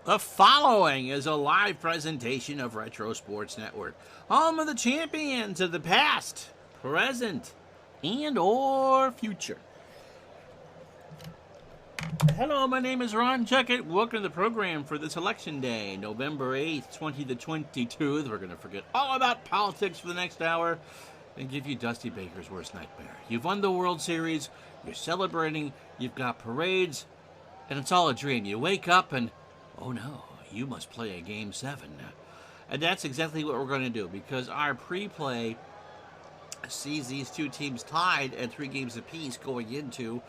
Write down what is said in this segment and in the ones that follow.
The following is a live presentation of Retro Sports Network, home of the champions of the past, present, and or future. Hello, my name is Ron Chuckett. Welcome to the program for this election day, November 8th, 2022. We're going to forget all about politics for the next hour and give you Dusty Baker's worst nightmare. You've won the World Series, you're celebrating, you've got parades, and it's all a dream. You wake up and oh no, you must play a Game 7. And that's exactly what we're going to do, because our pre-play sees these two teams tied at 3 games apiece going into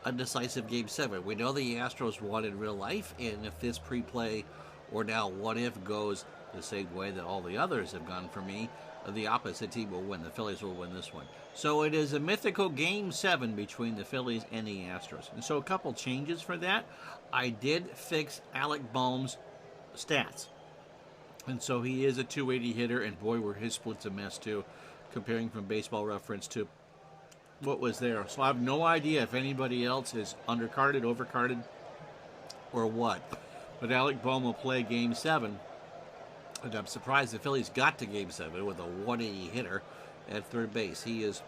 a decisive Game 7. We know the Astros won in real life, and if this pre-play or now what if goes the same way that all the others have gone for me, the opposite team will win. The Phillies will win this one. So it is a mythical Game 7 between the Phillies and the Astros. And so a couple changes for that. I did fix Alec Boehm's stats. And so he is a 280 hitter, and boy, were his splits a mess too, comparing from Baseball Reference to what was there. So I have no idea if anybody else is undercarded, overcarded, or what. But Alec Boehm will play Game 7. And I'm surprised the Phillies got to Game 7 with a 180 hitter at third base. His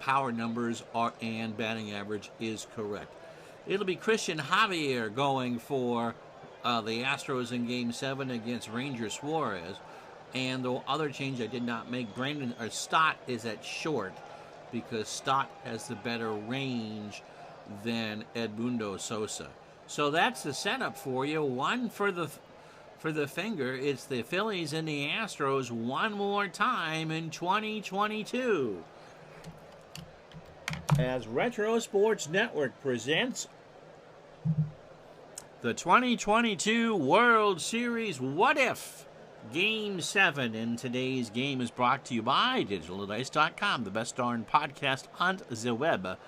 power numbers are and batting average is correct. It'll be Christian Javier going for the Astros in Game 7 against Ranger Suarez. And the other change I did not make, Stott is at short because Stott has the better range than Edmundo Sosa. So that's the setup for you. One for the finger. It's the Phillies and the Astros one more time in 2022. As Retro Sports Network presents the 2022 World Series What If Game 7. And today's game is brought to you by DigitalDice.com, the best darn podcast on the web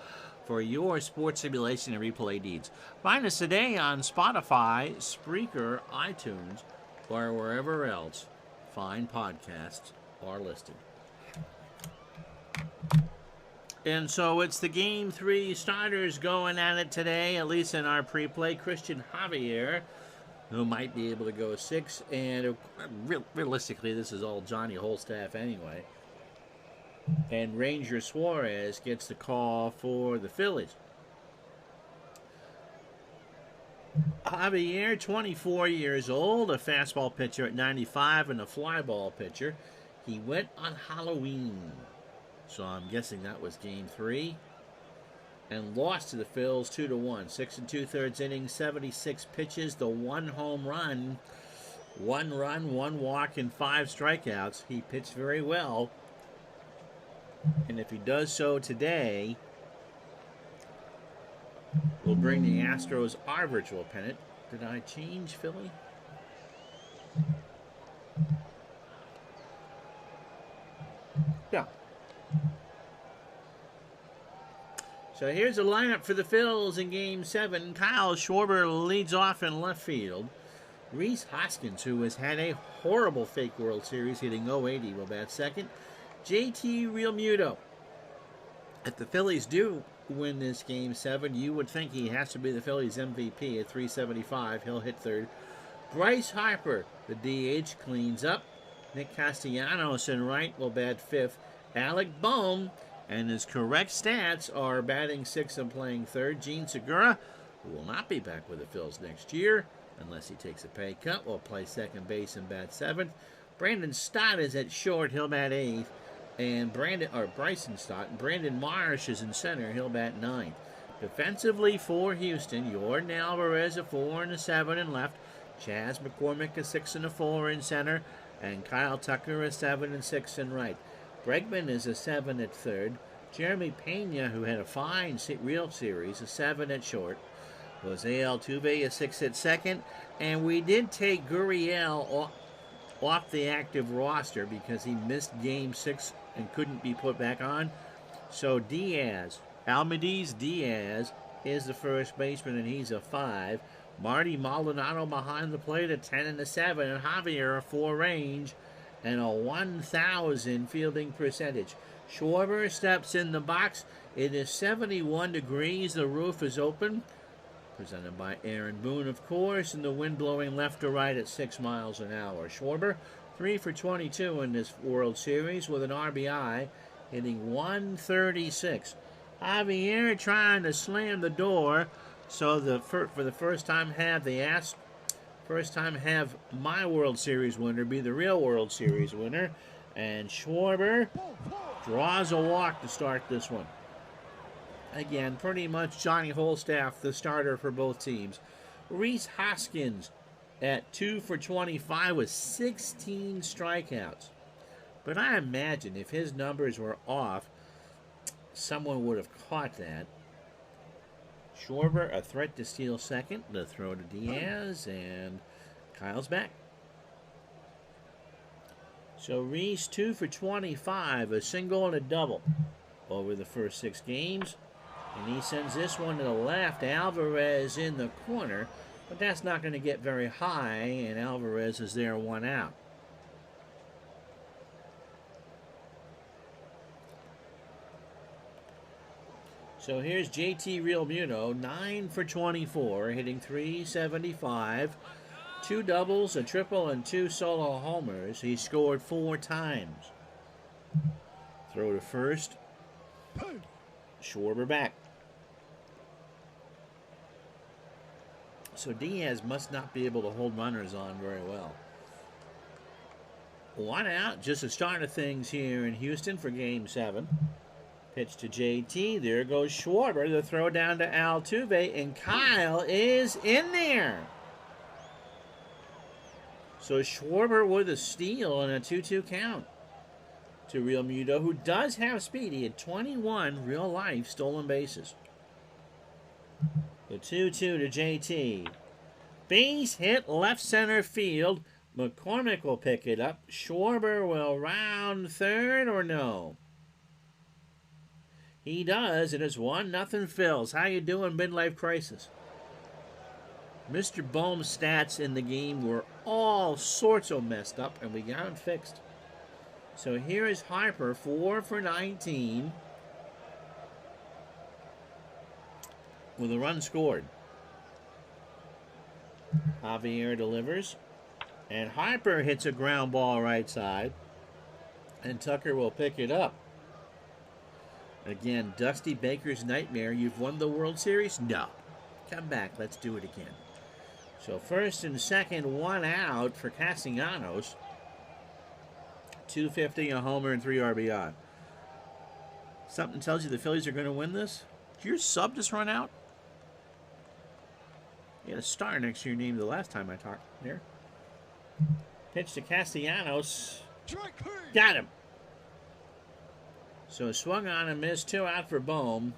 for your sports simulation and replay needs. Find us today on Spotify, Spreaker, iTunes, or wherever else fine podcasts are listed. And so it's the Game 3 starters going at it today, at least in our pre-play. Christian Javier, who might be able to go 6, and realistically, this is all Johnny Holstaff anyway. And Ranger Suarez gets the call for the Phillies. Javier, 24 years old, a fastball pitcher at 95 and a fly ball pitcher. He went on Halloween, so I'm guessing that was Game 3, and lost to the Phils 2-1. 6 2/3 innings, 76 pitches, the 1 home run, 1 run, 1 walk, and 5 strikeouts. He pitched very well. And if he does so today, we'll bring the Astros our virtual pennant. Did I change Philly? Yeah. So here's the lineup for the Phils in Game 7. Kyle Schwarber leads off in left field. Rhys Hoskins, who has had a horrible fake World Series, hitting 080, will bat second. JT Realmuto. If the Phillies do win this Game 7, you would think he has to be the Phillies MVP at 375. He'll hit third. Bryce Harper, the DH, cleans up. Nick Castellanos in right will bat fifth. Alec Boehm and his correct stats are batting 6th and playing third. Gene Segura, who will not be back with the Phils next year unless he takes a pay cut, will play second base and bat 7th. Brandon Stott is at short. He'll bat 8th. And Bryson Stott. Brandon Marsh is in center. He'll bat 9th. Defensively for Houston, Yordan Alvarez a 4 and a 7 in left. Chas McCormick a 6 and a 4 in center. And Kyle Tucker a 7 and 6 in right. Bregman is a 7 at third. Jeremy Pena, who had a fine real series, a 7 at short. Jose Altuve a 6 at second. And we did take Gurriel off the active roster because he missed Game 6 and couldn't be put back on. So Almidez Diaz is the first baseman, and he's a 5. Marty Maldonado behind the plate, a 10 and a 7. And Javier, a 4 range and a 1,000 fielding percentage. Schwarber steps in the box. It is 71 degrees. The roof is open. Presented by Aaron Boone, of course, and the wind blowing left to right at 6 miles an hour. Schwarber, 3 for 22 in this World Series with an RBI, hitting 136. Javier trying to slam the door, so for the first time have my World Series winner be the real World Series winner, and Schwarber draws a walk to start this one. Again, pretty much Johnny Holstaff, the starter for both teams. Rhys Hoskins at 2 for 25 with 16 strikeouts. But I imagine if his numbers were off, someone would have caught that. Schwarber, a threat to steal second. The throw to Diaz, and Kyle's back. So Rhys, 2 for 25, a single and a double over the first 6 games. And he sends this one to the left. Alvarez in the corner, but that's not going to get very high, and Alvarez is there, 1 out. So here's JT Realmuto, 9 for 24, hitting .375, 2 doubles, a triple, and 2 solo homers. He scored 4 times. Throw to first. Schwarber back. So Diaz must not be able to hold runners on very well. 1 out, just the start of things here in Houston for Game 7. Pitch to JT. There goes Schwarber. The throw down to Altuve, and Kyle is in there. So Schwarber with a steal and a 2-2 count to Realmuto, who does have speed. He had 21 real-life stolen bases. The 2-2 to JT. Base hit left center field. McCormick will pick it up. Schwarber will round third, or no? He does. It is 1-0 Phils. How you doing, midlife crisis? Mr. Bohm's stats in the game were all sorts of messed up, and we got them fixed. So here is Harper, 4 for 19. With a run scored. Javier delivers. And Harper hits a ground ball right side. And Tucker will pick it up. Again, Dusty Baker's nightmare. You've won the World Series? No. Come back. Let's do it again. So first and second, 1 out for Castellanos. 250, a homer, and 3 RBI. Something tells you the Phillies are going to win this? Did your sub just run out? You had a star next to your name the last time I talked there. Pitch to Castellanos. Got him. So swung on and missed. 2 out for Bohm.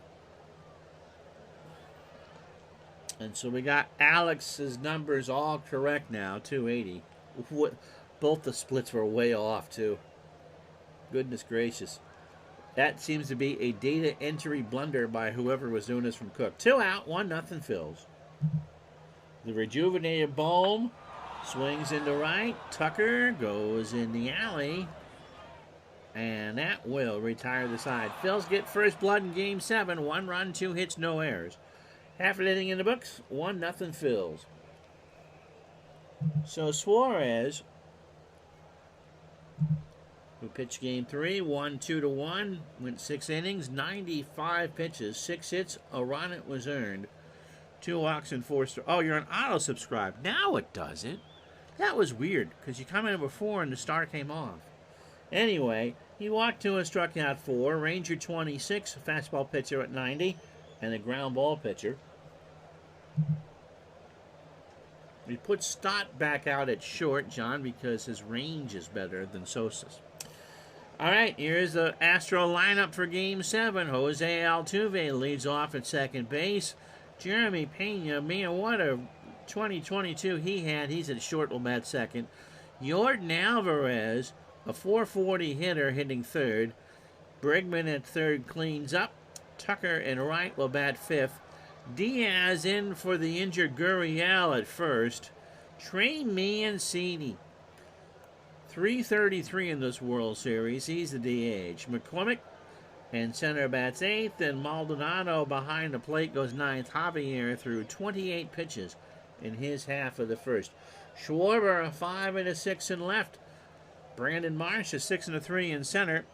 And so we got Alex's numbers all correct now. 280. Both the splits were way off, too. Goodness gracious. That seems to be a data entry blunder by whoever was doing this from Cook. 2 out, 1-0 Phils. The rejuvenated Bohm swings into right. Tucker goes in the alley. And that will retire the side. Phils get first blood in Game 7. 1 run, 2 hits, no errors. Half an inning in the books. 1-0 Phils. So Suarez, who pitched Game 3, won 2-1, went 6 innings, 95 pitches, 6 hits, a run it was earned, 2 walks and 4 strikes. Oh, you're on auto-subscribe. Now it does it. That was weird, because you come in before and the star came off. Anyway, he walked 2 and struck out 4. Ranger 26, fastball pitcher at 90, and a ground ball pitcher. We put Stott back out at short, John, because his range is better than Sosa's. All right, here's the Astro lineup for Game 7. Jose Altuve leads off at second base. Jeremy Pena, man, what a 2022 he had. He's at short, will bat second. Yordan Alvarez, a .440 hitter, hitting third. Bregman at third cleans up. Tucker in right will bat fifth. Diaz in for the injured Gurriel at first. Trey Mancini, 333 in this World Series. He's the DH. McCormick And center bats 8th, and Maldonado behind the plate goes 9th. Javier threw 28 pitches in his half of the first. Schwarber, a 5 and a 6 in left. Brandon Marsh, a 6 and a 3 in center.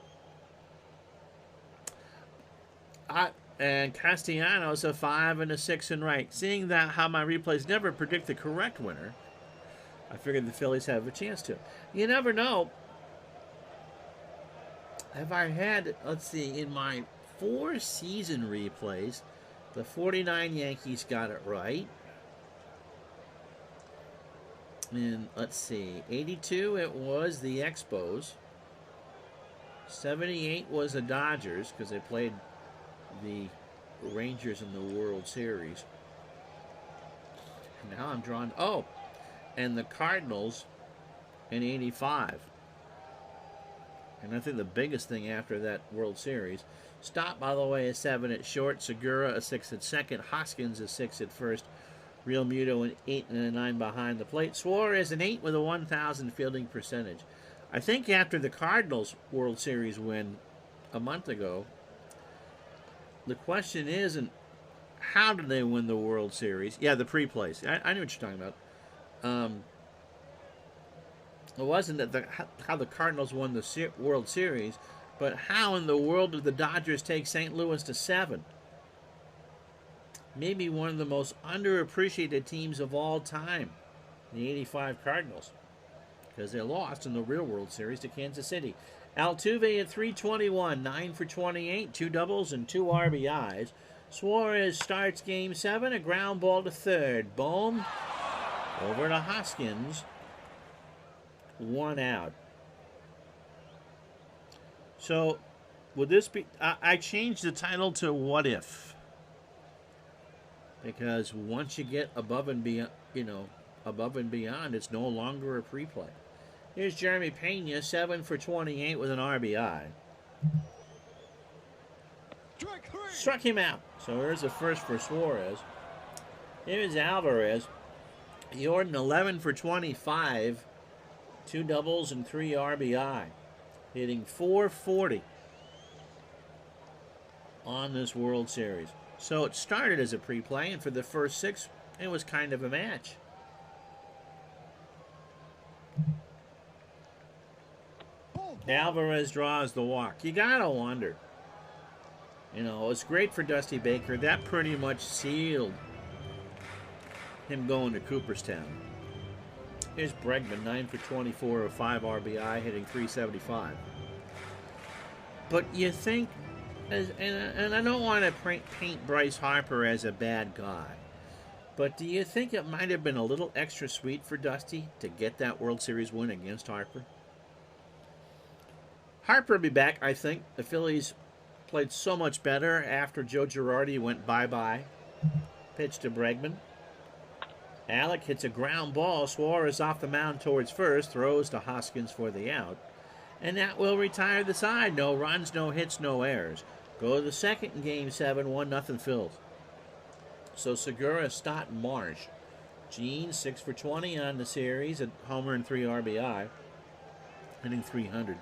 And Castellanos, a 5 and a 6 in right. Seeing that how my replays never predict the correct winner, I figured the Phillies have a chance to. You never know. Have I had, let's see, in my 4 season replays, the 49 Yankees got it right. And let's see, 82 it was the Expos. 78 was the Dodgers because they played the Rangers in the World Series. Now I'm drawn, oh, and the Cardinals in 85. And I think the biggest thing after that World Series, Stott, by the way, is 7 at short. Segura a 6 at second. Hoskins a 6 at first. Real Muto an 8 and a 9 behind the plate. Suarez an 8 with a 1,000 fielding percentage. I think after the Cardinals World Series win a month ago, the question isn't how did they win the World Series? Yeah, the pre-plays. I knew what you're talking about. It wasn't that how the Cardinals won the World Series, but how in the world did the Dodgers take St. Louis to 7? Maybe one of the most underappreciated teams of all time, the 85 Cardinals, because they lost in the real World Series to Kansas City. Altuve at 321, 9 for 28, 2 doubles and 2 RBIs. Suarez starts Game 7, a ground ball to third. Bohm over to Hoskins. 1 out. So, would this be... I changed the title to What If? Because once you get above and beyond, it's no longer a pre-play. Here's Jeremy Pena, 7 for 28 with an RBI. Struck him out. So here's the first for Suarez. Here's Alvarez. Jordan, 11 for 25. 2 doubles and 3 RBI. Hitting .440 on this World Series. So it started as a pre-play, and for the first 6, it was kind of a match. Alvarez draws the walk. You gotta wonder. It's great for Dusty Baker. That pretty much sealed him going to Cooperstown. Here's Bregman, 9 for 24 with 5 RBI, hitting .375. But you think, and I don't want to paint Bryce Harper as a bad guy, but do you think it might have been a little extra sweet for Dusty to get that World Series win against Harper? Harper will be back, I think. The Phillies played so much better after Joe Girardi went bye-bye. Pitch to Bregman. Alec hits a ground ball. Suarez off the mound towards first. Throws to Hoskins for the out. And that will retire the side. No runs, no hits, no errors. Go to the second in Game 7. 1-0 Phils. So Segura, Stott, Marsh. Gene, 6 for 20 on the series. A homer and 3 RBI. Hitting .300.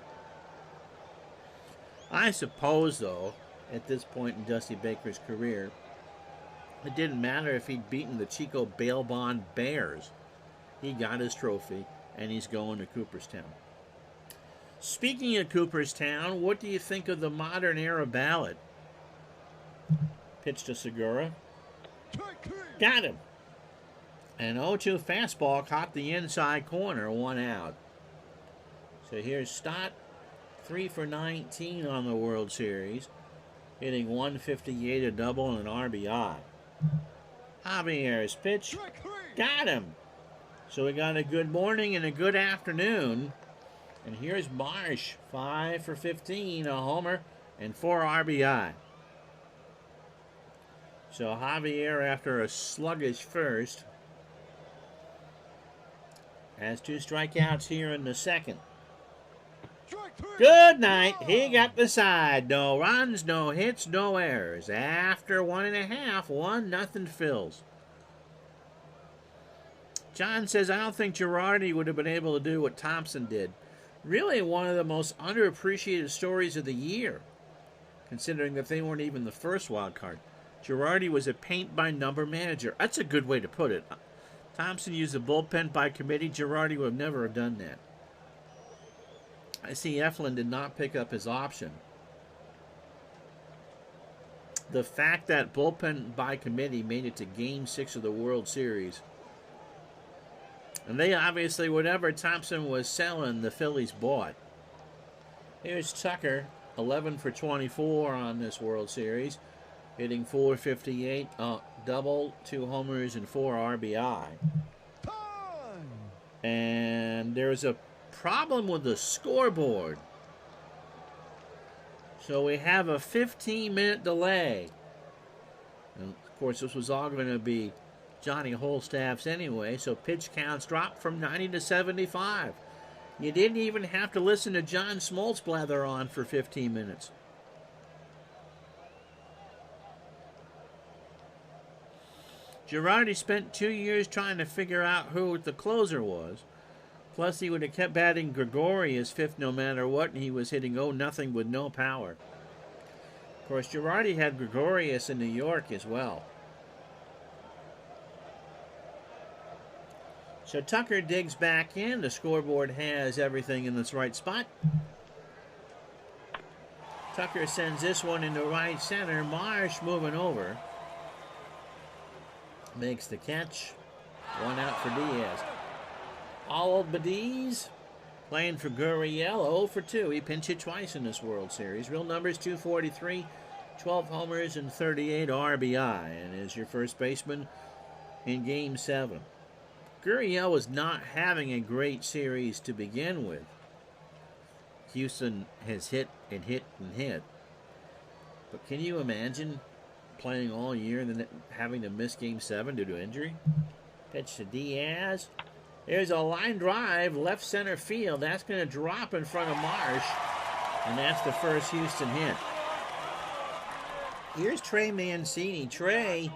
I suppose, though, at this point in Dusty Baker's career, it didn't matter if he'd beaten the Chico bail bond Bears. He got his trophy, and he's going to Cooperstown. Speaking of Cooperstown, what do you think of the modern era ballad? Pitch to Segura. Got him. An 0-2 fastball caught the inside corner, 1 out. So here's Stott, 3 for 19 on the World Series, hitting .158, a double and an RBI. Javier's pitch, got him. So we got a good morning and a good afternoon. And here's Marsh, 5 for 15, a homer and 4 RBI. So Javier, after a sluggish first, has 2 strikeouts here in the second. Good night. He got the side. No runs, no hits, no errors. After 1.5, 1-0 Phils. John says, I don't think Girardi would have been able to do what Thompson did. Really one of the most underappreciated stories of the year. considering that they weren't even the first wild card. Girardi was a paint-by-number manager. That's a good way to put it. Thompson used the bullpen by committee. Girardi would never have done that. I see Eflin did not pick up his option. The fact that bullpen by committee made it to Game 6 of the World Series, and they obviously, whatever Thompson was selling, the Phillies bought. Here's Tucker, 11 for 24 on this World Series, hitting .458, double, 2 homers, and 4 RBI. And there's a problem with the scoreboard. So we have a 15-minute delay. And of course, this was all going to be Johnny Holstaff's anyway, so pitch counts dropped from 90 to 75. You didn't even have to listen to John Smoltz blather on for 15 minutes. Girardi spent 2 years trying to figure out who the closer was. Plus, he would have kept batting Gregorius fifth no matter what, and he was hitting 0-0 with no power. Of course, Girardi had Gregorius in New York as well. So Tucker digs back in. The scoreboard has everything in its right spot. Tucker sends this one into right center. Marsh moving over. Makes the catch. 1 out for Diaz. Albides playing for Gurriel, 0 for 2. He pinch hit twice in this World Series. Real numbers, 243, 12 homers, and 38 RBI. And is your first baseman in Game 7. Gurriel was not having a great series to begin with. Houston has hit and hit and hit. But can you imagine playing all year and then having to miss Game 7 due to injury? Pitch to Diaz. There's a line drive, left center field. That's going to drop in front of Marsh. And that's the first Houston hit. Here's Trey Mancini. Trey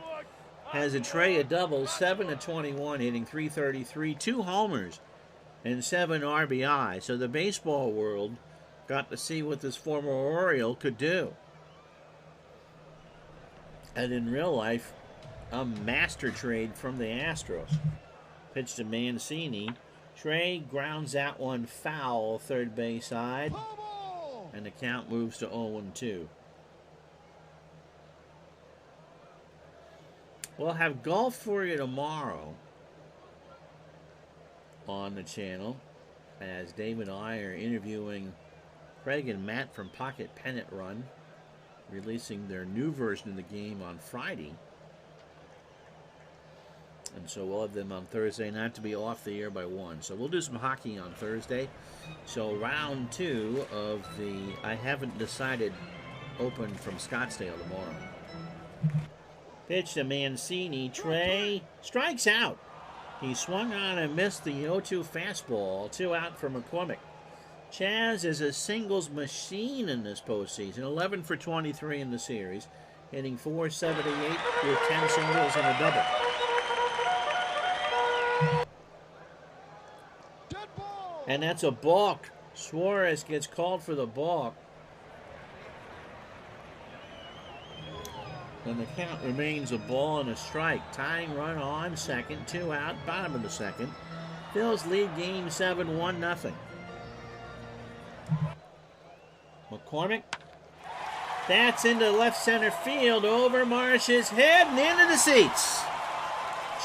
has a tray of doubles, 7 of 21, hitting .333, 2 homers, and 7 RBI. So the baseball world got to see what this former Oriole could do. And in real life, a master trade from the Astros. Pitch to Mancini. Trey grounds that one foul, third base side. And the count moves to 0-2. We'll have golf for you tomorrow on the channel as Dave and I are interviewing Craig and Matt from Pocket Pennant Run, releasing their new version of the game on Friday. And so we'll have them on Thursday, not to be off the air by 1. So we'll do some hockey on Thursday. So round 2 of the I Haven't Decided Open from Scottsdale tomorrow. Pitch to Mancini. Trey strikes out. He swung on and missed the 0-2 fastball. 2 out for McCormick. Chas is a singles machine in this postseason. 11 for 23 in the series. Hitting .478 with 10 singles and a double. And that's a balk. Suarez gets called for the balk. And the count remains a ball and a strike. Tying run on second, 2 out, bottom of the second. Phils lead Game 7, 1-0. McCormick. That's into left center field, over Marsh's head and into the seats.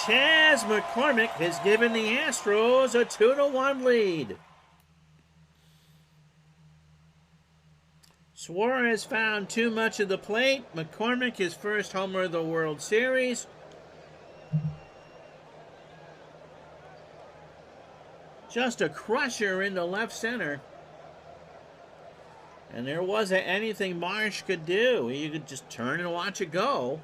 Chas McCormick has given the Astros a 2-1 lead. Suarez found too much of the plate. McCormick, his first homer of the World Series. Just a crusher into left center. And there wasn't anything Marsh could do. You could just turn and watch it go.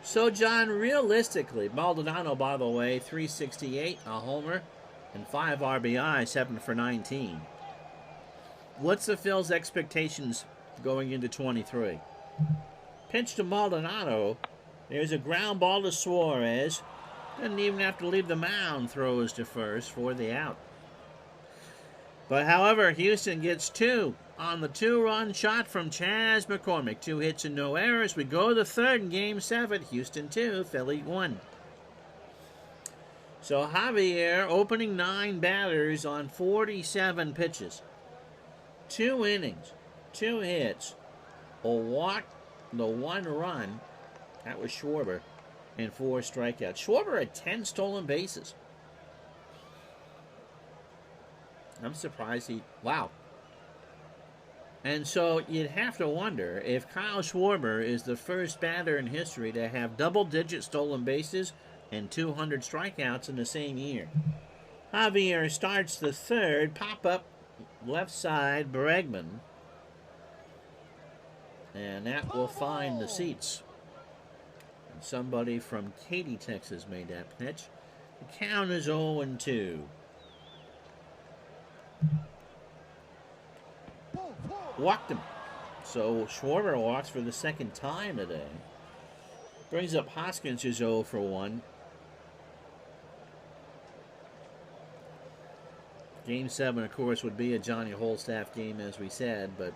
So, John, realistically, Maldonado, by the way, 368, a homer, and 5 RBI, 7 for 19. What's the Phil's expectations going into 23? Pitch to Maldonado. There's a ground ball to Suarez. Didn't even have to leave the mound. Throws to first for the out. But however, Houston gets 2 on the 2-run shot from Chas McCormick. 2 hits and no errors. We go to the third in Game 7. Houston 2, Philly 1. So Javier opening 9 batters on 47 pitches. 2 innings, 2 hits, a walk, the 1 run. That was Schwarber. And 4 strikeouts. Schwarber had 10 stolen bases. I'm surprised wow. And so you'd have to wonder if Kyle Schwarber is the first batter in history to have double-digit stolen bases and 200 strikeouts in the same year. Javier starts the third. Pop-up, left side, Bregman. And that will find the seats. And somebody from Katy, Texas made that pitch. The count is 0-2. Walked him. So Schwarber walks for the second time today. Brings up Hoskins, who's 0 for 1. Game 7, of course, would be a Johnny Holstaff game, as we said, but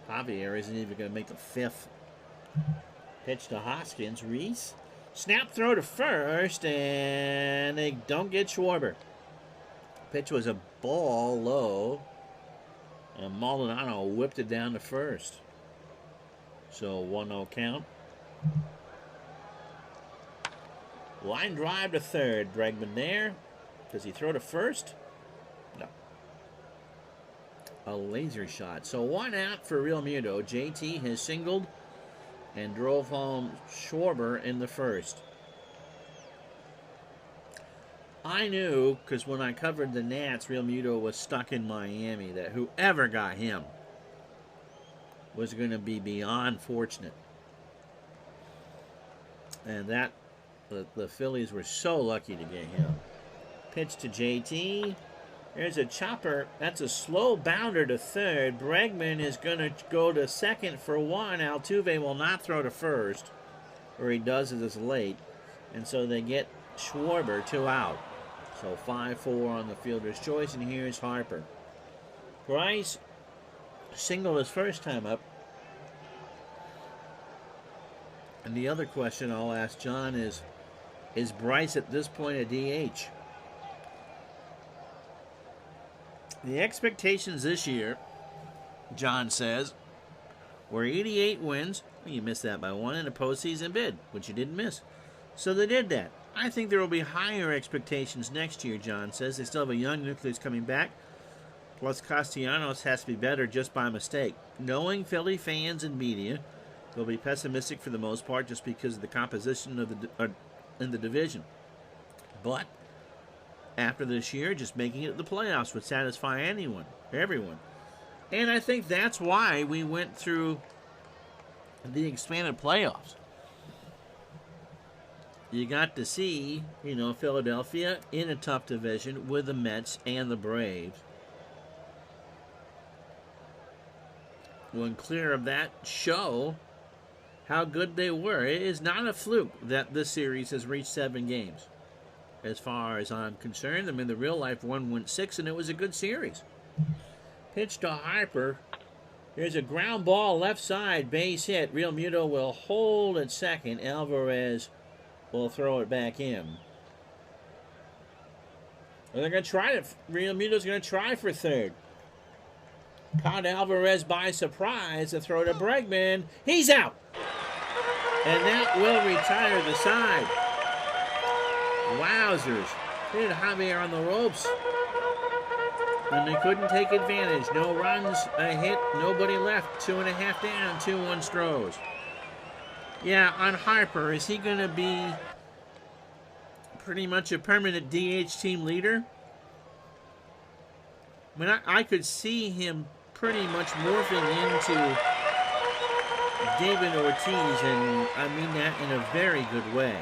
Javier isn't even going to make the 5th. Pitch to Hoskins. Reese. Snap throw to first, and they don't get Schwarber. Pitch was a ball low, and Maldonado whipped it down to first. So 1-0 count. Line drive to third. Bregman there. Does he throw to first? No. A laser shot. So 1 out for Real Muto. JT has singled and drove home Schwarber in the first. I knew, because when I covered the Nats, Real Muto was stuck in Miami, that whoever got him was going to be beyond fortunate. And that, the Phillies were so lucky to get him. Pitch to JT. There's a chopper. That's a slow bounder to third. Bregman is going to go to second for 1. Altuve will not throw to first, or he does it as late. And so they get Schwarber 2 out. So 5-4 on the fielder's choice, and here's Harper. Bryce singled his first time up. And the other question I'll ask John is Bryce at this point a DH? The expectations this year, John says, were 88 wins. You missed that by 1 in a postseason bid, which you didn't miss. So they did that. I think there will be higher expectations next year, John says. They still have a young nucleus coming back. Plus, Castellanos has to be better just by mistake. Knowing Philly fans and media, they'll be pessimistic for the most part just because of the composition of in the division. But after this year, just making it to the playoffs would satisfy everyone. And I think that's why we went through the expanded playoffs. You got to see, Philadelphia in a tough division with the Mets and the Braves. When clear of that, show how good they were. It is not a fluke that this series has reached 7 games. As far as I'm concerned, the real life one went 6, and it was a good series. Pitch to Harper. There's a ground ball left side, base hit. Real Muto will hold at second. Alvarez will throw it back in. Well, they're going to try it. Real Muto's going to try for third. Caught Alvarez by surprise. A throw to Bregman. He's out. And that will retire the side. Wowzers. Hit Javier on the ropes. And they couldn't take advantage. No runs, a hit, nobody left. 2.5 down, 2-1 Stros. Yeah, on Harper, is he going to be pretty much a permanent DH team leader? I could see him pretty much morphing into David Ortiz, and I mean that in a very good way.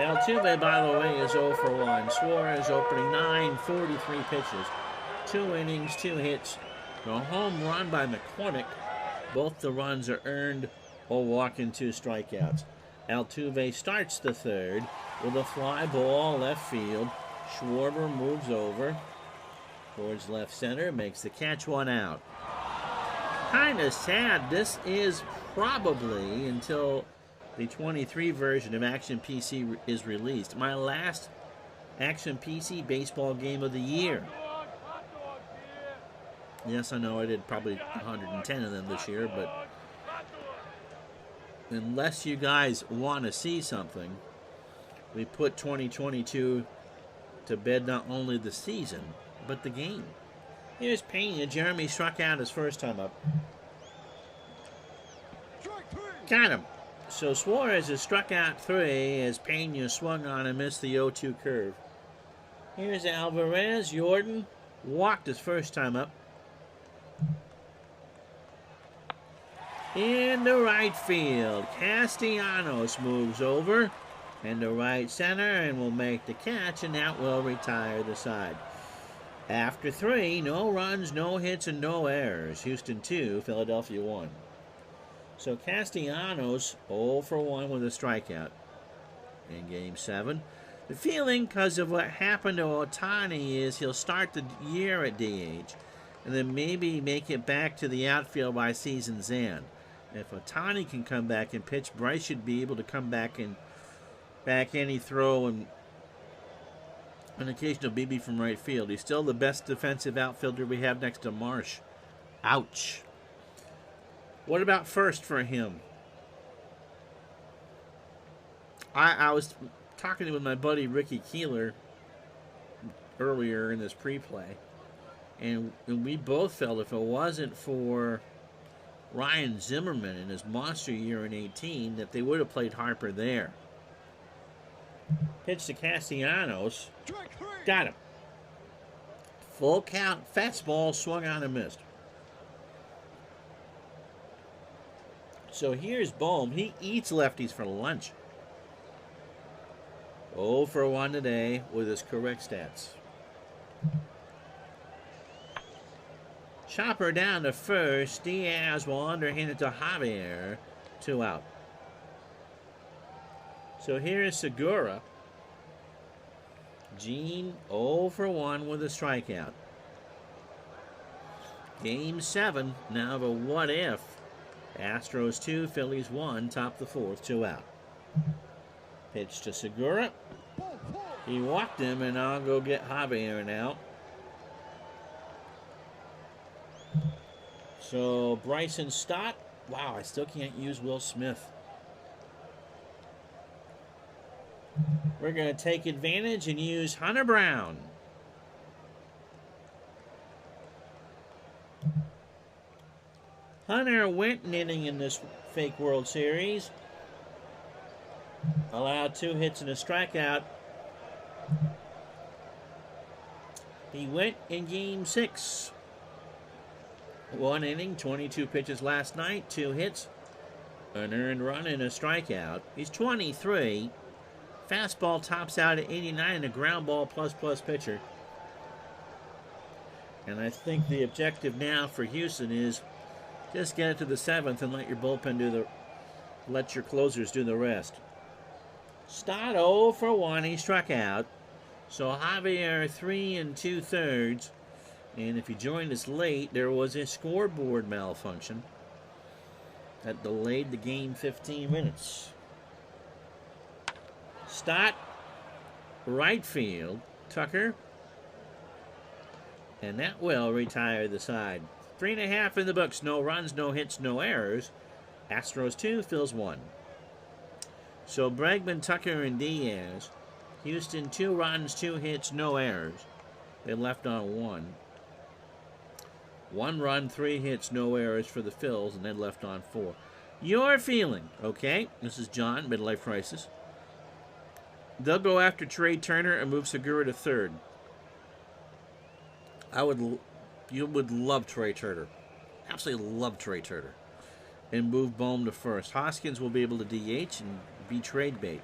Altuve, by the way, is 0 for 1. Suarez opening 9, 43 pitches. 2 innings, 2 hits. A home run by McCormick. Both the runs are earned or walk in 2 strikeouts. Altuve starts the third with a fly ball left field. Schwarber moves over towards left center, makes the catch, 1 out. Kind of sad. This is probably, until the 23 version of Action PC is released, my last Action PC baseball game of the year. Yes, I know I did probably 110 of them this year, but unless you guys want to see something, we put 2022 to bed, not only the season, but the game. Here's Pena. Jeremy struck out his first time up. Got him. So Suarez has struck out 3 as Pena swung on and missed the 0-2 curve. Here's Alvarez. Jordan walked his first time up. In the right field, Castellanos moves over into right center and will make the catch, and that will retire the side. After 3, no runs, no hits, and no errors. Houston 2, Philadelphia 1. So Castellanos 0 for 1 with a strikeout in Game 7. The feeling, because of what happened to Ohtani, is he'll start the year at DH and then maybe make it back to the outfield by season's end. If Ohtani can come back and pitch, Bryce should be able to come back and back any throw and an occasional BB from right field. He's still the best defensive outfielder we have next to Marsh. Ouch. What about first for him? I was talking with my buddy Ricky Keeler earlier in this pre-play, and we both felt if it wasn't for Ryan Zimmerman in his monster year in 18, that they would have played Harper there. Pitch to Castellanos. Got him. Full count, fastball, swung on and missed. So here's Bohm. He eats lefties for lunch. 0 for 1 today with his correct stats. Chopper down to first. Diaz will underhand it to Javier. 2 out. So here's Segura. Gene 0 for 1 with a strikeout. Game 7. Now of a what if. Astros 2, Phillies 1, top the 4th, 2 out. Pitch to Segura. He walked him, and I'll go get Javier now. So Bryson Stott. Wow, I still can't use Will Smith. We're going to take advantage and use Hunter Brown. Hunter went an inning in this fake World Series. Allowed 2 hits and a strikeout. He went in Game 6. 1 inning, 22 pitches last night, 2 hits, an earned run and a strikeout. He's 23. Fastball tops out at 89 and a ground ball plus pitcher. And I think the objective now for Houston is just get it to the 7th and let your bullpen let your closers do the rest. Stott 0 for 1. He struck out. So Javier 3 2/3. And if you joined us late, there was a scoreboard malfunction that delayed the game 15 minutes. Stott, right field. Tucker. And that will retire the side. 3.5 in the books. No runs, no hits, no errors. Astros 2, Phils 1. So Bregman, Tucker, and Diaz. Houston 2 runs, 2 hits, no errors. They left on 1. 1 run, 3 hits, no errors for the Phils, and then left on 4. Your feeling, okay? This is John, midlife crisis. They'll go after Trey Turner and move Segura to third. You would love Trey Turner. Absolutely love Trey Turner. And move Bohm to first. Hoskins will be able to DH and be trade bait.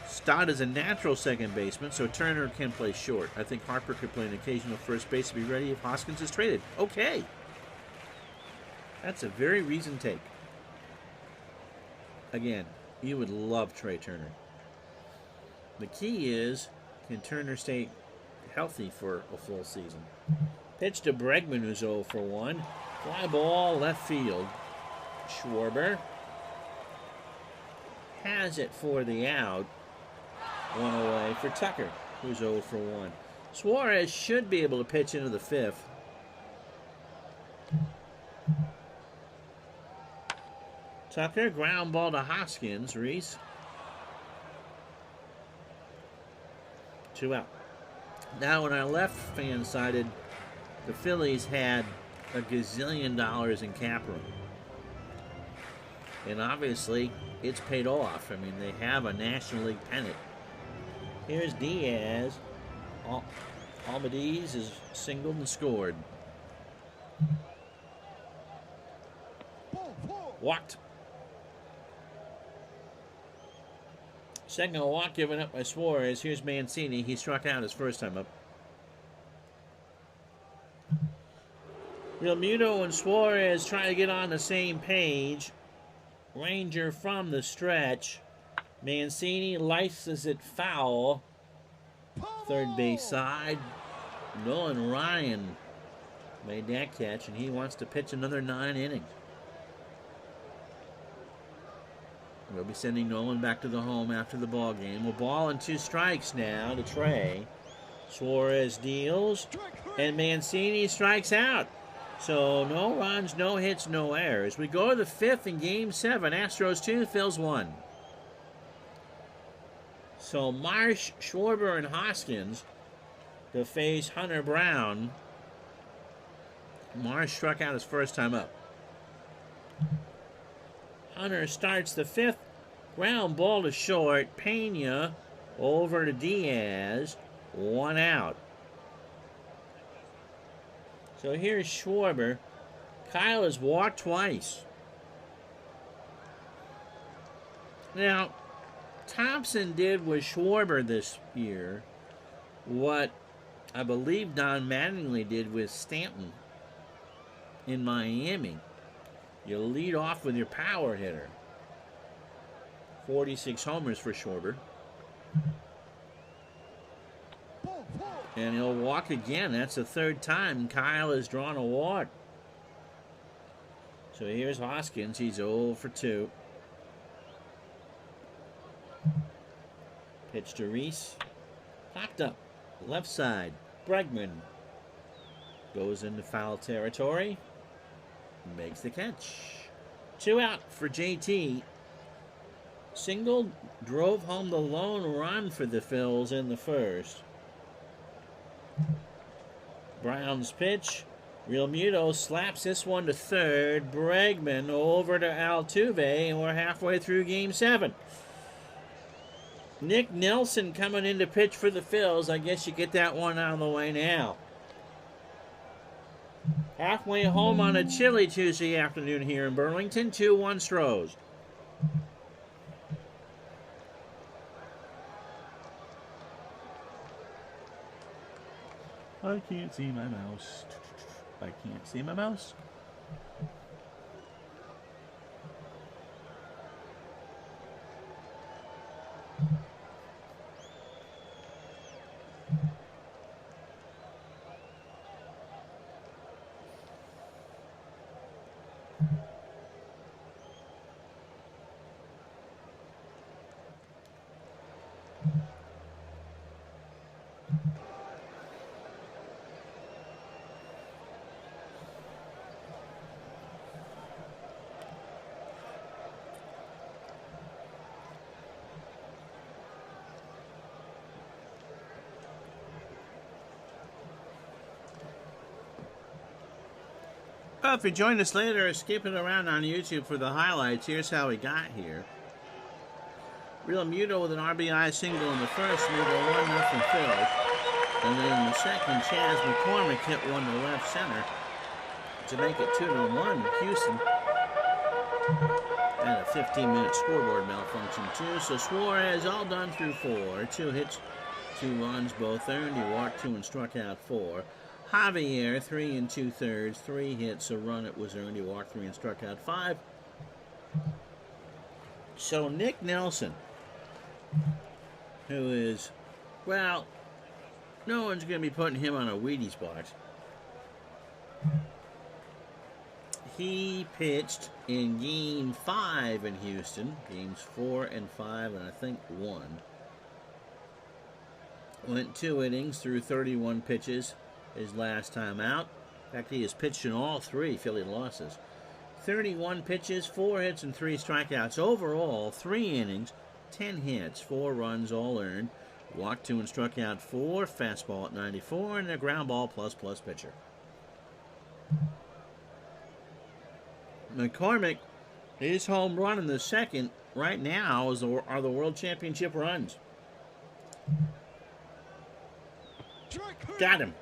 Stott is a natural second baseman, so Turner can play short. I think Harper could play an occasional first base to be ready if Hoskins is traded. Okay. That's a very reasoned take. Again, You would love Trey Turner. The key is, can Turner stay healthy for a full season? Pitch to Bregman, who's 0 for 1. Fly ball, left field. Schwarber has it for the out. One away for Tucker, who's 0 for 1. Suarez should be able to pitch into the 5th. Tucker, ground ball to Hoskins. Reese. 2 out. Now, when I left fan-sided, the Phillies had a gazillion dollars in cap room. And obviously, it's paid off. I mean, they have a National League pennant. Here's Diaz. Almadiz is singled and scored. Walked. Second walk given up by Suarez. Here's Mancini. He struck out his first time up. Realmuto and Suarez trying to get on the same page. Ranger from the stretch. Mancini licenses it foul. Third base side. Nolan Ryan made that catch, and he wants to pitch another 9 innings. We'll be sending Nolan back to the home after the ball game. A ball and 2 strikes now to Trey. Suarez deals, and Mancini strikes out. So no runs, no hits, no errors. We go to the 5th in Game 7. Astros 2, Phils 1. So Marsh, Schwarber, and Hoskins to face Hunter Brown. Marsh struck out his first time up. Hunter starts the 5th. Ground ball to short. Pena over to Diaz. 1 out. So here's Schwarber. Kyle has walked twice. Now, Thompson did with Schwarber this year what I believe Don Mattingly did with Stanton in Miami. You lead off with your power hitter. 46 homers for Schwarber. And he'll walk again. That's the 3rd time Kyle has drawn a walk. So here's Hoskins. He's 0 for 2. Pitch to Reese. Popped up. Left side. Bregman goes into foul territory. Makes the catch. 2 out for JT. Single drove home the lone run for the Phils in the 1st. Brown's pitch. Realmuto slaps this one to 3rd. Bregman over to Altuve, and we're halfway through Game 7. Nick Nelson coming in to pitch for the Phils. I guess you get that one out of the way now. Halfway home on a chilly Tuesday afternoon here in Burlington. 2-1 Stros. I can't see my mouse. I can't see my mouse. Well, if you joined us later or skipping around on YouTube for the highlights, here's how we got here. Realmuto with an RBI single in the 1st, made a 1-0 Phils. And then in the 2nd, Chas McCormick hit one to left center to make it 2-1. Houston had a 15-minute scoreboard malfunction too. So Suarez all done through 4. 2 hits, 2 runs, both earned. He walked 2 and struck out 4. Javier, 3 2/3, 3 hits, a run it was earned. He walked 3 and struck out 5. So Nick Nelson, who is, well, no one's going to be putting him on a Wheaties box. He pitched in Game 5 in Houston, Games 4 and 5, and I think 1. Went 2 innings through 31 pitches his last time out. In fact, he has pitched in all 3 Philly losses. 31 pitches, 4 hits, and 3 strikeouts. Overall, 3 innings, 10 hits, 4 runs, all earned. Walked 2 and struck out 4, fastball at 94, and a ground ball plus pitcher. McCormick, his home run in the second right now are the World Championship runs. Got him.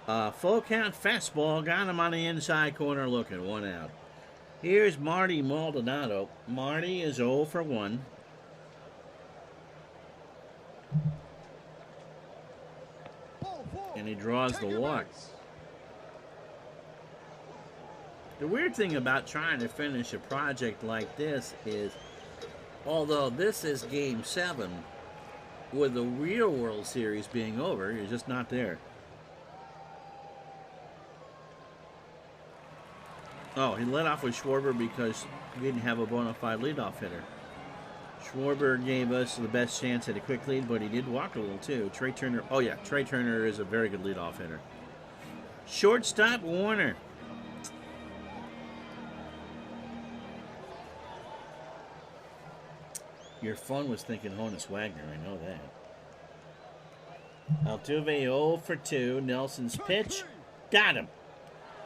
Full count fastball, got him on the inside corner looking, 1 out. Here's Marty Maldonado. Marty is 0 for 1. And he draws the walk. The weird thing about trying to finish a project like this is, although this is Game 7, with the real World Series being over, you're just not there. Oh, he led off with Schwarber because he didn't have a bona fide leadoff hitter. Schwarber gave us the best chance at a quick lead, but he did walk a little too. Trey Turner, oh yeah, Trey Turner is a very good leadoff hitter. Shortstop Warner. Your fun was thinking Honus Wagner, I know that. Altuve 0 for 2. Nelson's pitch. Got him.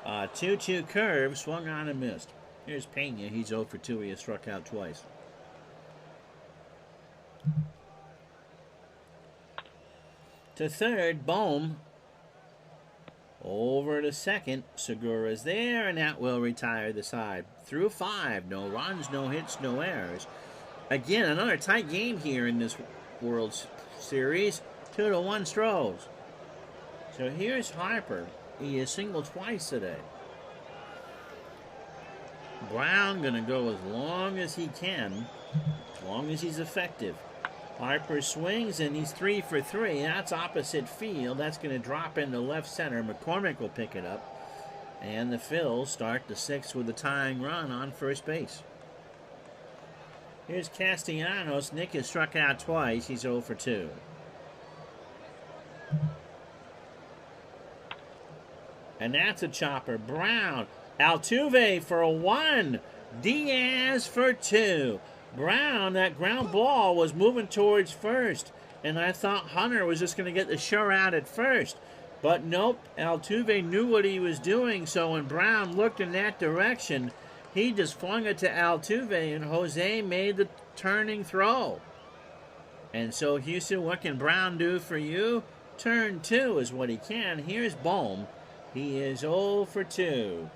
2-2 curve, swung on and missed. Here's Pena. He's 0 for 2. He has struck out twice. To third, Bohm. Over to second. Segura's there, and that will retire the side. Through 5. No runs, no hits, no errors. Again, another tight game here in this World Series. 2-1 Stros. So here's Harper. He has singled twice today. Brown going to go as long as he can, as long as he's effective. Harper swings, and he's 3 for 3. That's opposite field. That's going to drop into left center. McCormick will pick it up. And the Phils start the 6th with a tying run on first base. Here's Castellanos. Nick has struck out twice. He's 0 for 2. And that's a chopper. Brown. Altuve for a 1. Diaz for 2. Brown, that ground ball was moving towards first. And I thought Hunter was just going to get the sure out at first. But nope, Altuve knew what he was doing. So when Brown looked in that direction, he just flung it to Altuve, and Jose made the turning throw. And so Houston, what can Brown do for you? Turn 2 is what he can. Here's Bohm. He is 0 for 2.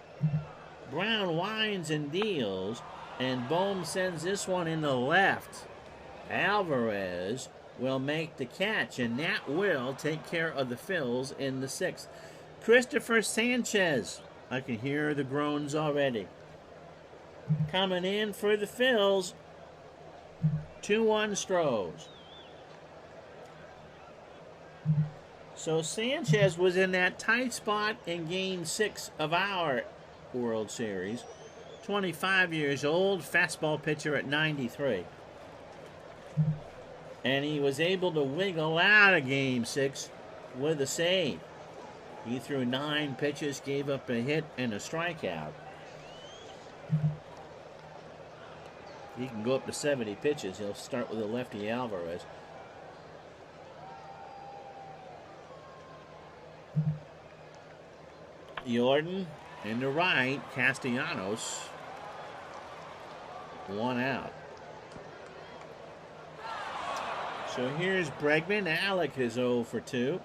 Brown winds and deals, and Bohm sends this one in the left. Alvarez will make the catch, and that will take care of the Phils in the 6th. Christopher Sanchez. I can hear the groans already. Coming in for the Phils. 2-1 Stros. So Sanchez was in that tight spot in Game 6 of our World Series. 25 years old, fastball pitcher at 93. And he was able to wiggle out of Game 6 with a save. He threw 9 pitches, gave up a hit and a strikeout. He can go up to 70 pitches. He'll start with a lefty Alvarez. Jordan in the right, Castellanos. 1 out. So here's Bregman. Alec is 0 for 2.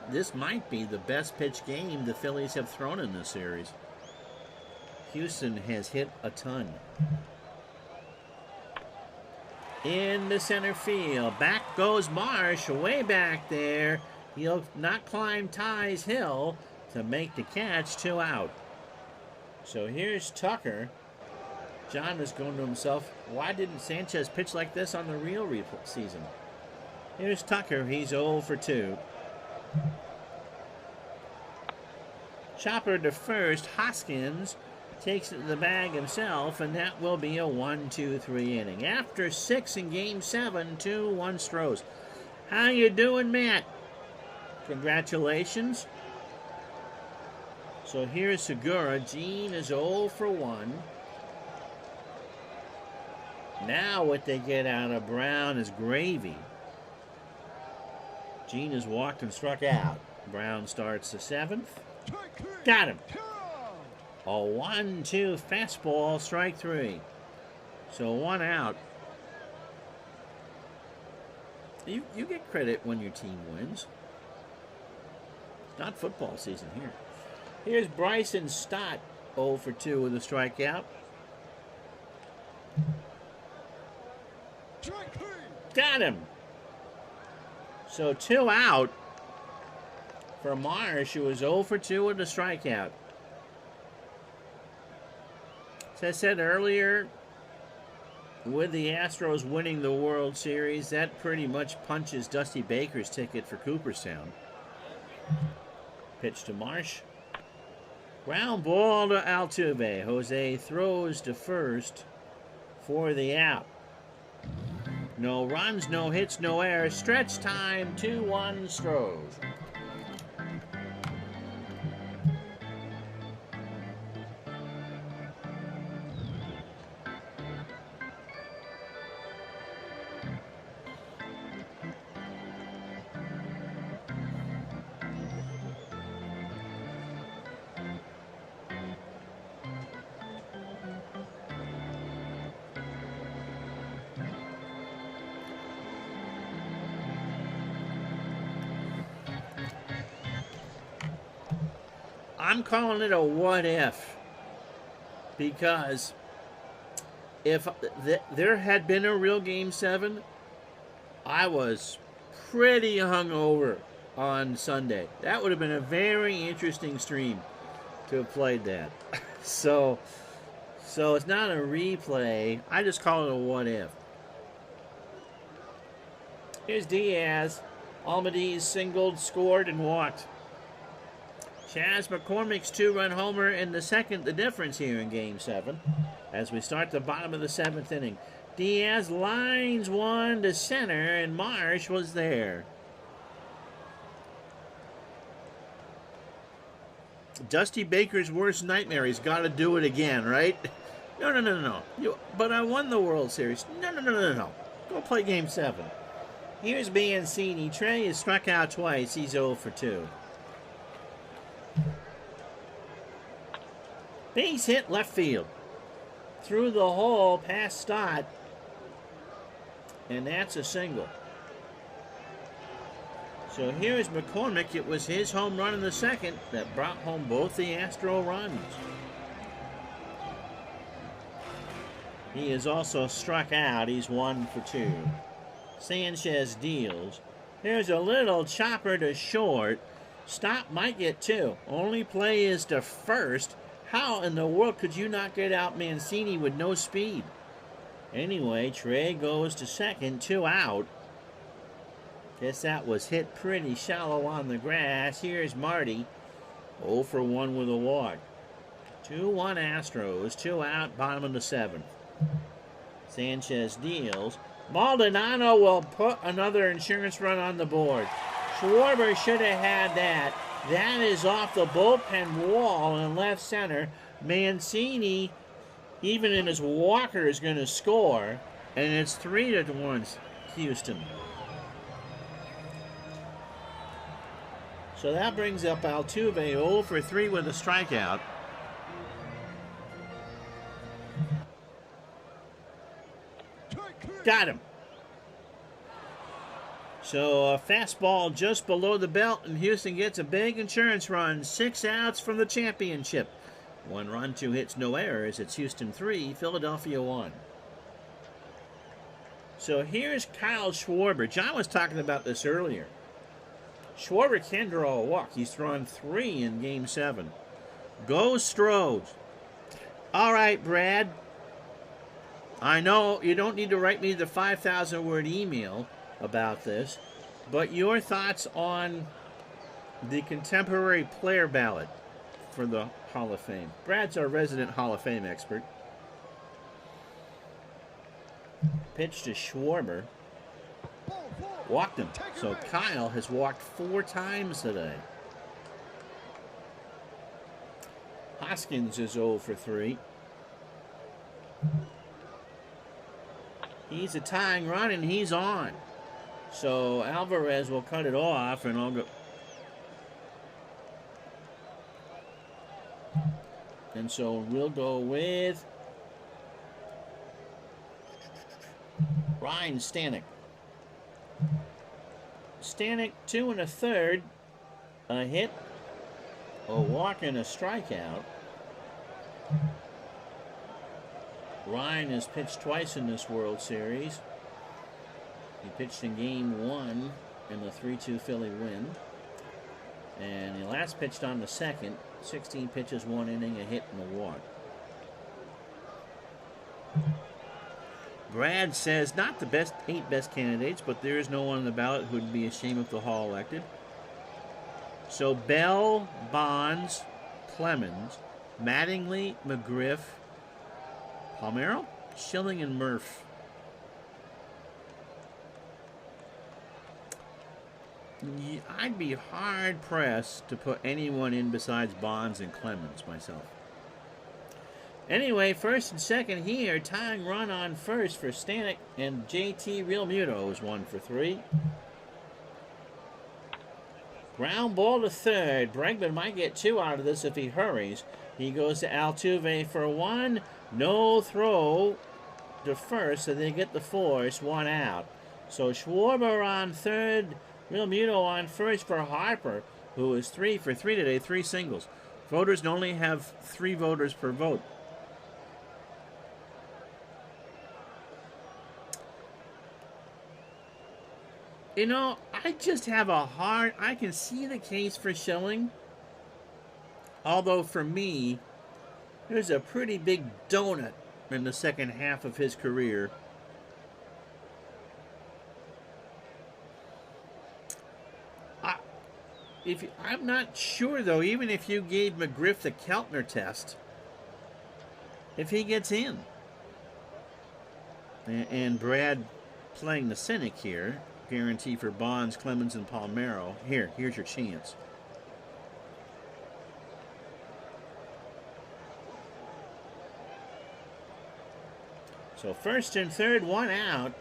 This might be the best pitch game the Phillies have thrown in this series. Houston has hit a ton. In the center field. Back goes Marsh, way back there. He'll not climb Ty's Hill to make the catch. 2 out. So here's Tucker. John is going to himself, why didn't Sanchez pitch like this on the real season? Here's Tucker. He's 0 for 2. Chopper to first. Hoskins takes it to the bag himself, and that will be a 1-2-3 inning. After 6 in Game 7, 2-1 Stros. How you doing, Matt? Congratulations. So here's Segura. Gene is 0 for 1. Now what they get out of Brown is gravy. Gene has walked and struck out. Brown starts the 7th. Got him. A 1-2 fastball, strike 3. So 1 out. You get credit when your team wins. It's not football season here. Here's Bryson Stott, 0 for 2 with a strikeout. Got him. So 2 out for Marsh, who was 0 for 2 with a strikeout. As I said earlier, with the Astros winning the World Series, that pretty much punches Dusty Baker's ticket for Cooperstown. Pitch to Marsh. Ground ball to Altuve. Jose throws to first for the out. No runs, no hits, no errors. Stretch time, 2-1 Stros. I'm calling it a what if, because if there had been a real Game 7, I was pretty hungover on Sunday. That would have been a very interesting stream to have played that. So it's not a replay. I just call it a what if. Here's Diaz. Almadiz singled, scored, and walked. Chas McCormick's 2-run homer in the second, the difference here in Game 7 as we start the bottom of the 7th inning. Diaz lines one to center, and Marsh was there. Dusty Baker's worst nightmare. He's got to do it again, right? No. But I won the World Series. No. Go play Game 7. Here's Mancini. Trey has struck out twice. He's 0 for 2. Base hit left field. Through the hole past Stott. And that's a single. So here's McCormick. It was his home run in the second that brought home both the Astro runs. He is also struck out. He's 1 for 2. Sanchez deals. There's a little chopper to short. Stop might get 2. Only play is to first. How in the world could you not get out Mancini with no speed? Anyway, Trey goes to second, 2 out. Guess that was hit pretty shallow on the grass. Here's Marty, 0 for 1 with a walk. 2-1 Astros, 2 out, bottom of the 7th. Sanchez deals. Maldonado will put another insurance run on the board. Schwarber should have had that. That is off the bullpen wall in left center. Mancini, even in his walker, is going to score. And it's 3-1 Houston. So that brings up Altuve 0 for 3 with a strikeout. Got him. So a fastball just below the belt, and Houston gets a big insurance run. 6 outs from the championship. 1 run, 2 hits, no errors. It's Houston 3, Philadelphia 1. So here's Kyle Schwarber. John was talking about this earlier. Schwarber can draw a walk. He's thrown 3 in Game 7. Go Stros. All right, Brad. I know you don't need to write me the 5,000-word email about this, but your thoughts on the contemporary player ballot for the Hall of Fame. Brad's our resident Hall of Fame expert. Pitch to Schwarber. Walked him. So Kyle has walked 4 times today. Hoskins is 0 for 3. He's a tying run, and he's on. So Alvarez will cut it off, and I'll go. And so we'll go with Ryan Stanek. Stanek, 2 1/3. A hit, a walk, and a strikeout. Ryan has pitched twice in this World Series. He pitched in Game 1 in the 3-2 Philly win. And he last pitched on the 2nd. 16 pitches, 1 inning, a hit, and a walk. Brad says not the 8 best candidates, but there is no one on the ballot who would be ashamed if the Hall elected. So Bell, Bonds, Clemens, Mattingly, McGriff, Palmeiro, Schilling, and Murph. I'd be hard-pressed to put anyone in besides Bonds and Clemens myself. Anyway, first and second here, tying run on first for Stanek, and JT Realmuto is 1 for 3. Ground ball to third. Bregman might get 2 out of this if he hurries. He goes to Altuve for 1. No throw to first, so they get the force, 1 out. So Schwarber on third, Realmuto on first for Harper, who is 3 for 3 today, 3 singles. Voters only have 3 voters per vote. You know, I just have I can see the case for Schilling. Although for me, there's a pretty big donut in the second half of his career. I'm not sure, though, even if you gave McGriff the Keltner test, if he gets in. And Brad playing the cynic here. Guarantee for Bonds, Clemens, and Palmeiro. Here's your chance. So first and third, 1 out.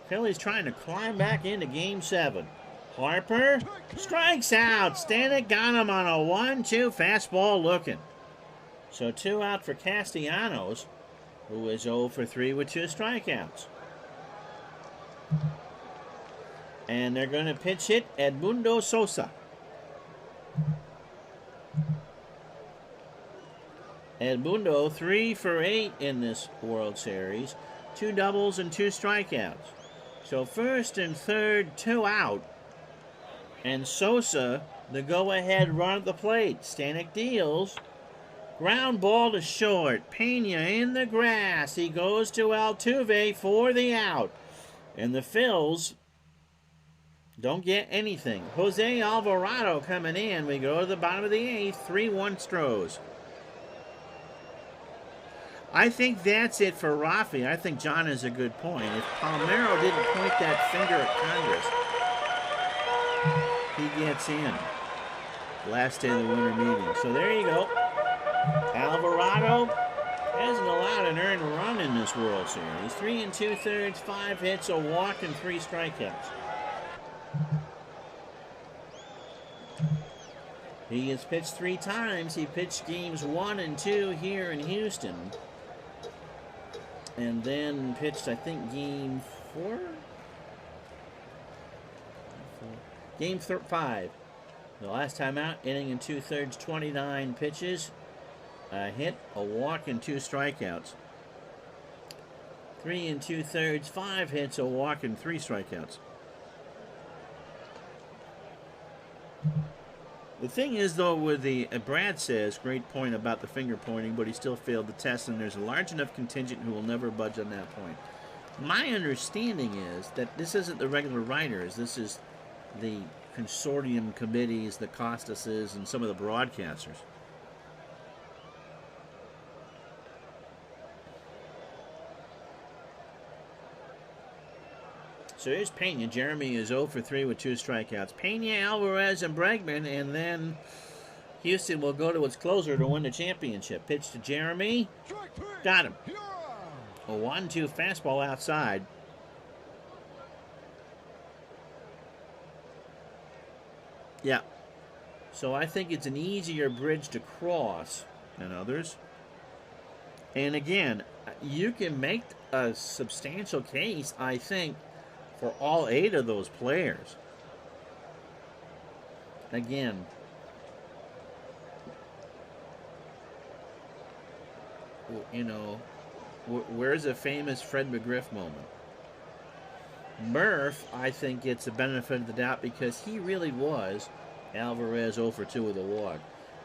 Philly's trying to climb back into Game 7. Harper strikes out. Stanek got him on a 1-2 fastball looking. So 2 out for Castellanos, who is 0 for 3 with 2 strikeouts. And they're going to pitch it Edmundo Sosa. Edmundo 3 for 8 in this World Series. 2 doubles and 2 strikeouts. So first and third, 2 out. And Sosa, the go-ahead run at the plate. Stanek deals. Ground ball to short. Pena in the grass. He goes to Altuve for the out. And the Phils don't get anything. Jose Alvarado coming in. We go to the bottom of the 8th. 3-1 Stros. I think that's it for Rafi. I think John has a good point. If Palmeiro didn't point that finger at Congress, he gets in. Last day of the winter meeting. So there you go. Alvarado hasn't allowed an earned run in this World Series. 3 2/3, 5 hits, a walk, and 3 strikeouts. He has pitched 3 times. He pitched games 1 and 2 here in Houston. And then pitched, I think, game 4? Game 5. The last time out, inning and 2/3, 29 pitches. A hit, a walk, and 2 strikeouts. 3 2/3, 5 hits, a walk, and 3 strikeouts. The thing is, though, with the Brad says, great point about the finger pointing, but he still failed the test, and there's a large enough contingent who will never budge on that point. My understanding is that this isn't the regular writers. This is the consortium committees, the Costases, and some of the broadcasters. So here's Pena. Jeremy is 0 for 3 with 2 strikeouts. Pena, Alvarez, and Bregman, and then Houston will go to its closer to win the championship. Pitch to Jeremy. Got him. A 1-2 fastball outside. Yeah. So I think it's an easier bridge to cross than others. And again, you can make a substantial case, I think, for all 8 of those players. Again, you know, where's a famous Fred McGriff moment? Murph, I think, gets the benefit of the doubt because he really was Alvarez 0 for 2 with a walk.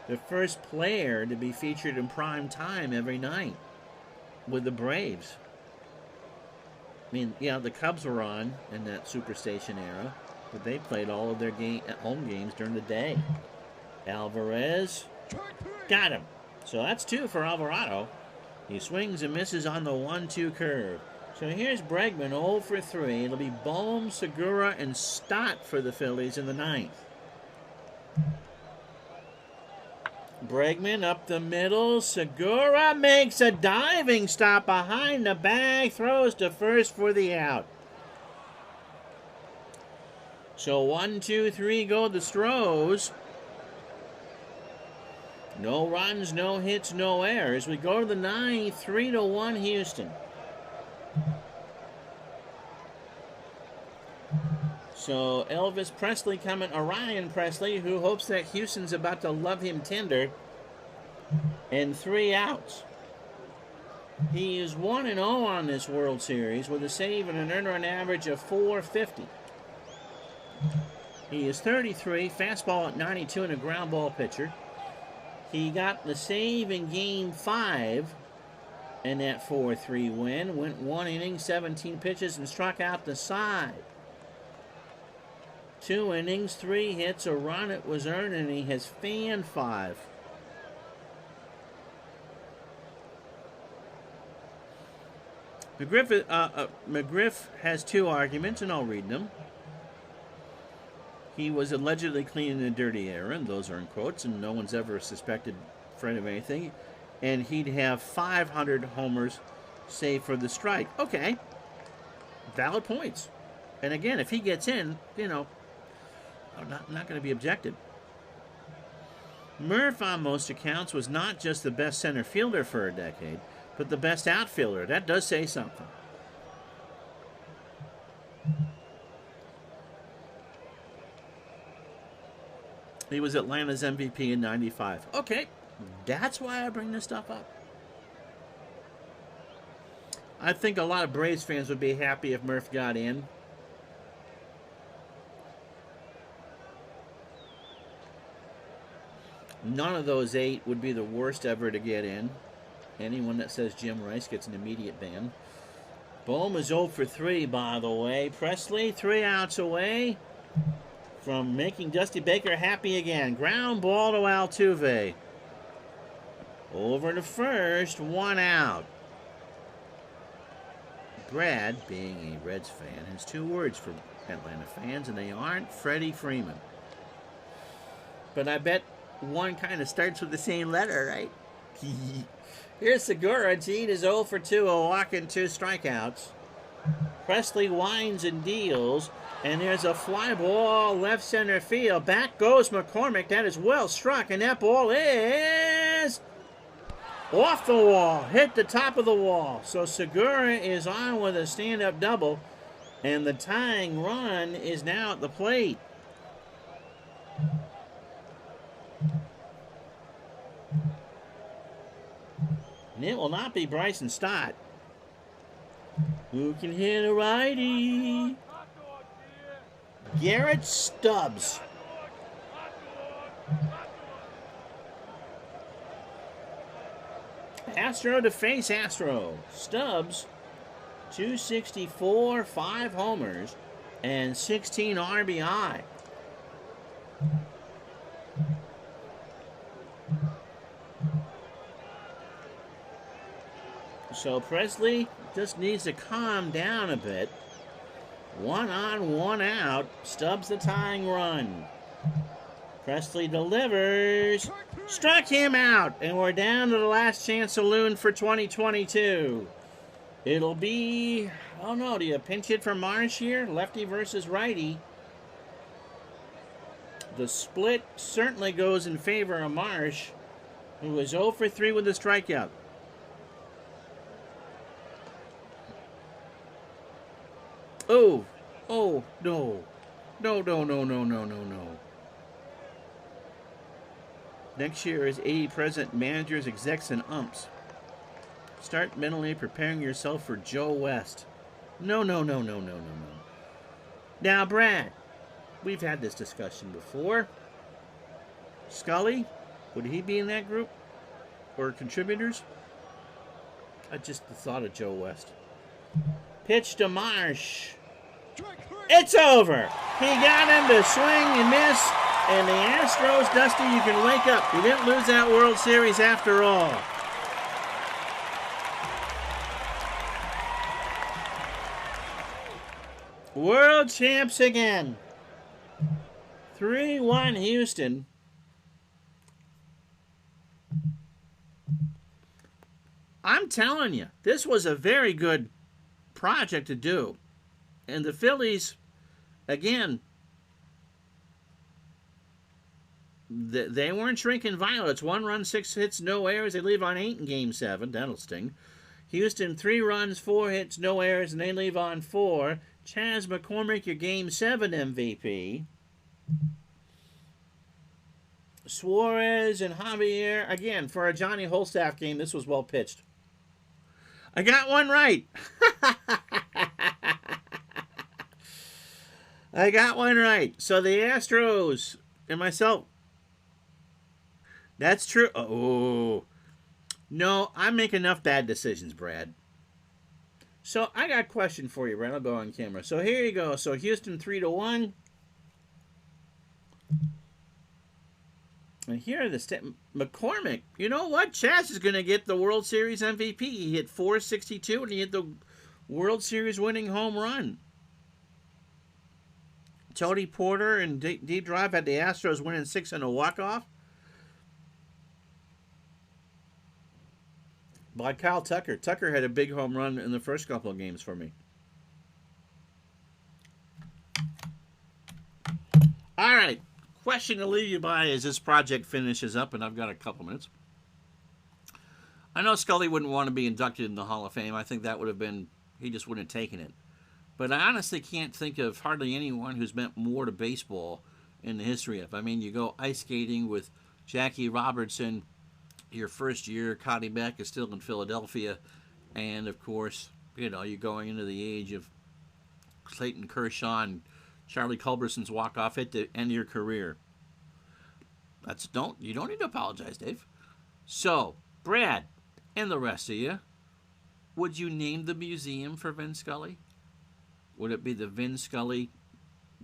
The first player to be featured in prime time every night with the Braves. I mean, yeah, the Cubs were on in that Superstation era, but they played all of their home games during the day. Alvarez got him. So that's 2 for Alvarado. He swings and misses on the 1-2 curve. So here's Bregman 0 for 3. It'll be Bohm, Segura, and Stott for the Phillies in the 9th. Bregman up the middle. Segura makes a diving stop behind the bag. Throws to first for the out. So 1, 2, 3 go the Stros. No runs, no hits, no errors. We go to the 9th, 3-1 Houston. So Elvis Presley coming, Orion Presley, who hopes that Houston's about to love him tender, and 3 outs. He is 1-0 on this World Series with a save and an earned run average of .450. He is 33, fastball at 92, and a ground ball pitcher. He got the save in Game 5 in that 4-3 win. Went 1 inning, 17 pitches, and struck out the side. 2 innings, 3 hits, a run it was earned, and he has fanned 5. McGriff has 2 arguments, and I'll read them. He was allegedly clean in a dirty era, and those are in quotes, and no one's ever suspected Fred of anything. And he'd have 500 homers, save for the strike. Okay. Valid points. And again, if he gets in, you know, I'm not going to be objected. Murph, on most accounts, was not just the best center fielder for a decade, but the best outfielder. That does say something. He was Atlanta's MVP in '95. Okay, that's why I bring this stuff up. I think a lot of Braves fans would be happy if Murph got in. None of those 8 would be the worst ever to get in. Anyone that says Jim Rice gets an immediate ban. Bohm is 0 for 3, by the way. Presley, 3 outs away from making Dusty Baker happy again. Ground ball to Altuve. Over to first, 1 out. Brad, being a Reds fan, has 2 words for Atlanta fans, and they aren't Freddie Freeman. But I bet one kind of starts with the same letter, right? Here's Segura. Gene is 0 for 2, a walk and 2 strikeouts. Presley winds and deals, and there's a fly ball left center field. Back goes McCormick. That is well struck, and that ball is off the wall, hit the top of the wall. So Segura is on with a stand-up double, and the tying run is now at the plate. And it will not be Bryson Stott, who can hit a righty. Garrett Stubbs. Astro to face Astro. Stubbs, 264, 5 homers, and 16 RBI. So Presley just needs to calm down a bit. 1 on, 1 out. Stubbs the tying run. Presley delivers. Struck him out. And we're down to the last chance saloon for 2022. It'll be, oh no, do you pinch hit for Marsh here? Lefty versus righty. The split certainly goes in favor of Marsh, who was 0 for 3 with a strikeout. Oh, oh, no. No. Next year is 80 president managers, execs, and umps. Start mentally preparing yourself for Joe West. No. Now, Brad, we've had this discussion before. Scully, would he be in that group? Or contributors? I just thought of Joe West. Pitch to Marsh. It's over. He got him to swing and miss. And the Astros, Dusty, you can wake up. You didn't lose that World Series after all. World champs again. 3-1 Houston. I'm telling you, this was a very good project to do. And the Phillies, again, they weren't shrinking violets. 1 run, 6 hits, no errors. They leave on 8 in Game 7. That'll sting. Houston, 3 runs, 4 hits, no errors, and they leave on 4. Chas McCormick, your Game 7 MVP. Suarez and Javier. Again, for a Johnny Holstaff game, this was well pitched. I got one right. I got one right. So the Astros and myself. That's true. Oh. No, I make enough bad decisions, Brad. So I got a question for you, Brad. I'll go on camera. So here you go. So Houston 3-1. And here are the McCormick. You know what? Chas is going to get the World Series MVP. He hit .462 and he hit the World Series winning home run. Tony Porter and deep drive had the Astros winning 6 in a walk-off. By Kyle Tucker. Tucker had a big home run in the first couple of games for me. All right. Question to leave you by as this project finishes up, and I've got a couple minutes. I know Scully wouldn't want to be inducted in the Hall of Fame. I think that would have been, he just wouldn't have taken it. But I honestly can't think of hardly anyone who's meant more to baseball in the history of. I mean, you go ice skating with Jackie Robertson, your first year, Connie Beck is still in Philadelphia, and of course, you know, you're going into the age of Clayton Kershaw and Charlie Culberson's walk-off hit to end your career. You don't need to apologize, Dave. So, Brad, and the rest of you, would you name the museum for Vin Scully? Would it be the Vin Scully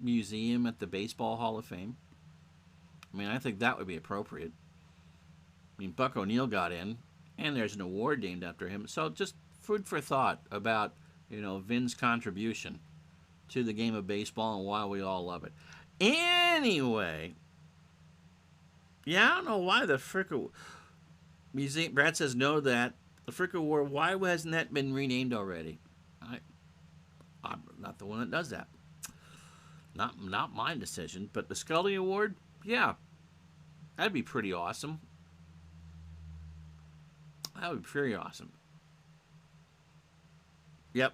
Museum at the Baseball Hall of Fame? I mean, I think that would be appropriate. I mean, Buck O'Neil got in, and there's an award named after him. So just food for thought about, you know, Vin's contribution to the game of baseball and why we all love it. Anyway, yeah, I don't know why the frickin' museum. Brad says no to that. The frickin' award. Why hasn't that been renamed already? I'm not the one that does that. Not my decision. But the Scully Award, yeah, that'd be pretty awesome. That would be pretty awesome. Yep.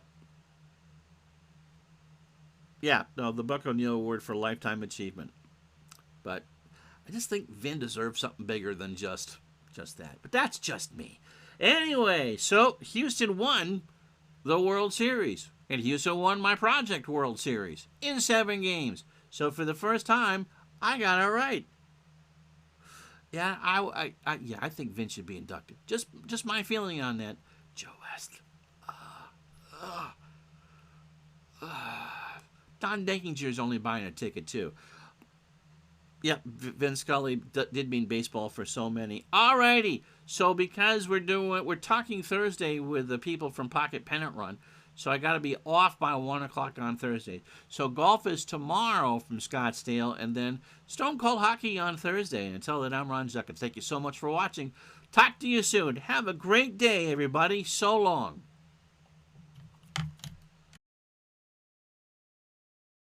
Yeah, no, the Buck O'Neil Award for Lifetime Achievement. But I just think Vin deserves something bigger than just that. But that's just me. Anyway, so Houston won the World Series. And Houston won my Project World Series in 7 games. So for the first time, I got it right. Yeah, yeah, I think Vince should be inducted. Just my feeling on that. Joe West. Don Denkinger's only buying a ticket too. Yep, Vince Scully did mean baseball for so many. Alrighty, so because we're talking Thursday with the people from Pocket Pennant Run, so I got to be off by 1 o'clock on Thursday. So golf is tomorrow from Scottsdale, and then Stone Cold Hockey on Thursday. Until then, I'm Ron Zuckett. Thank you so much for watching. Talk to you soon. Have a great day, everybody. So long.